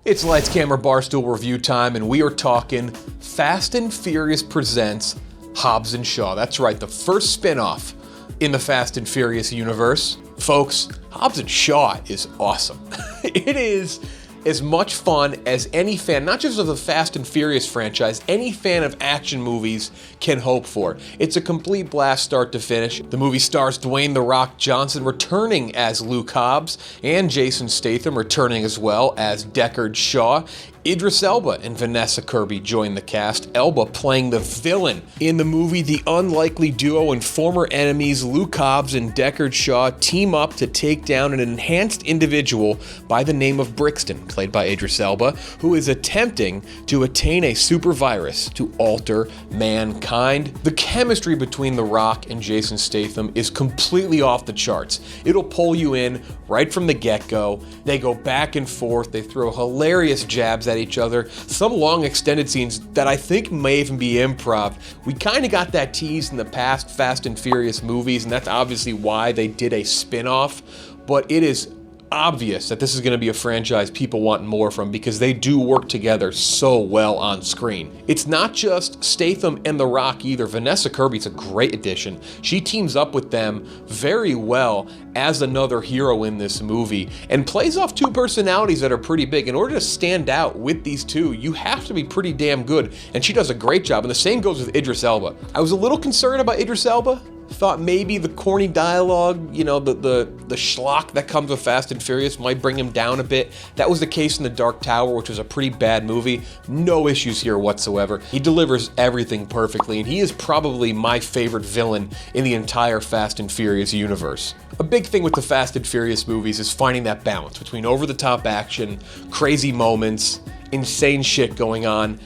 It's Lights, Camera, Barstool review time, and we are talking Fast and Furious presents Hobbs Shaw. That's right, the first spin-off in the Fast and Furious universe. Folks, Hobbs Shaw is awesome. It is as much fun as any fan, not just of the Fast and Furious franchise, any fan of action movies can hope for. It's a complete blast start to finish. The movie stars Dwayne "The Rock" Johnson returning as Luke Hobbs, and Jason Statham returning as well as Deckard Shaw. Idris Elba and Vanessa Kirby join the cast, Elba playing the villain. In the movie, the unlikely duo and former enemies Luke Hobbs and Deckard Shaw team up to take down an enhanced individual by the name of Brixton, played by Idris Elba, who is attempting to attain a super virus to alter mankind. The chemistry between The Rock and Jason Statham is completely off the charts. It'll pull you in right from the get-go. They go back and forth, they throw hilarious jabs at each other, some long extended scenes that I think may even be improv. We kind of got that teased in the past Fast and Furious movies, and that's obviously why they did a spin-off, but it is obvious that this is going to be a franchise people want more from because they do work together so well on screen. It's not just Statham and The Rock either. Vanessa Kirby's a great addition. She teams up with them very well as another hero in this movie and plays off two personalities that are pretty big. In order to stand out with these two, you have to be pretty damn good, and she does a great job, and the same goes with Idris Elba. I was a little concerned about Idris Elba. Thought maybe the corny dialogue, you know, the schlock that comes with Fast and Furious might bring him down a bit. That was the case in The Dark Tower, which was a pretty bad movie. No issues here whatsoever. He delivers everything perfectly, and he is probably my favorite villain in the entire Fast and Furious universe. A big thing with the Fast and Furious movies is finding that balance between over-the-top action, crazy moments, insane shit going on,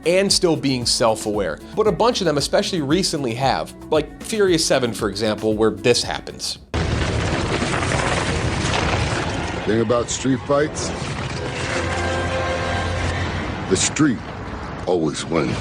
and still being self-aware. But a bunch of them, especially recently, have. Like Furious 7, for example, where this happens. Thing about street fights, the street always wins.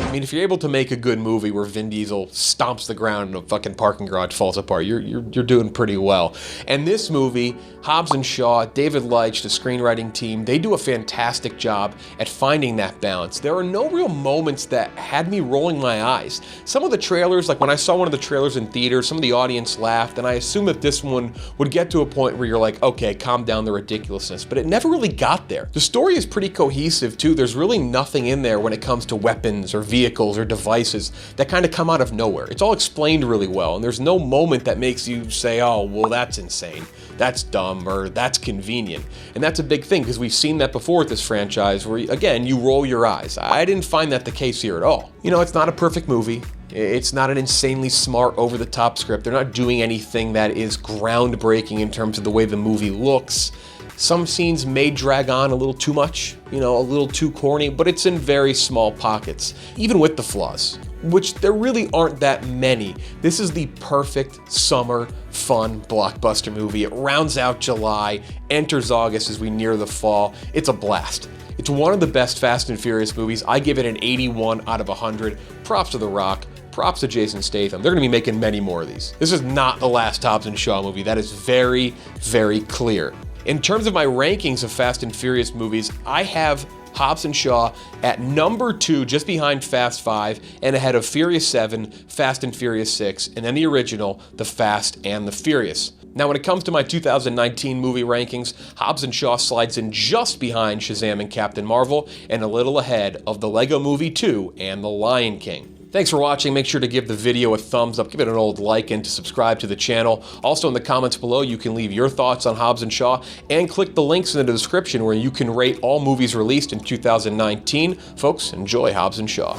I mean, if you're able to make a good movie where Vin Diesel stomps the ground and a fucking parking garage falls apart, you're doing pretty well. And this movie, Hobbs Shaw, David Leitch, the screenwriting team, they do a fantastic job at finding that balance. There are no real moments that had me rolling my eyes. Some of the trailers, like when I saw one of the trailers in theaters, some of the audience laughed, and I assume that this one would get to a point where you're like, okay, calm down the ridiculousness, but it never really got there. The story is pretty cohesive too. There's really nothing in there when it comes to weapons or vehicles or devices that kind of come out of nowhere. It's all explained really well, and there's no moment that makes you say, oh, well, that's insane, that's dumb, or that's convenient. And that's a big thing, because we've seen that before with this franchise where, again, you roll your eyes. I didn't find that the case here at all. You know, it's not a perfect movie. It's not an insanely smart, over-the-top script. They're not doing anything that is groundbreaking in terms of the way the movie looks. Some scenes may drag on a little too much, you know, a little too corny, but it's in very small pockets, even with the flaws, which there really aren't that many. This is the perfect summer, fun blockbuster movie. It rounds out July, enters August as we near the fall. It's a blast. It's one of the best Fast and Furious movies. I give it an 81 out of 100. Props to The Rock. Props to Jason Statham. They're going to be making many more of these. This is not the last Hobbs & Shaw movie. That is very, very clear. In terms of my rankings of Fast and Furious movies, I have Hobbs & Shaw at number 2, just behind Fast 5, and ahead of Furious 7, Fast and Furious 6, and then the original, The Fast and the Furious. Now, when it comes to my 2019 movie rankings, Hobbs & Shaw slides in just behind Shazam and Captain Marvel, and a little ahead of The Lego Movie 2 and The Lion King. Thanks for watching. Make sure to give the video a thumbs up, give it an old like, and to subscribe to the channel. Also, in the comments below, you can leave your thoughts on Hobbs & Shaw, and click the links in the description where you can rate all movies released in 2019. Folks, enjoy Hobbs & Shaw.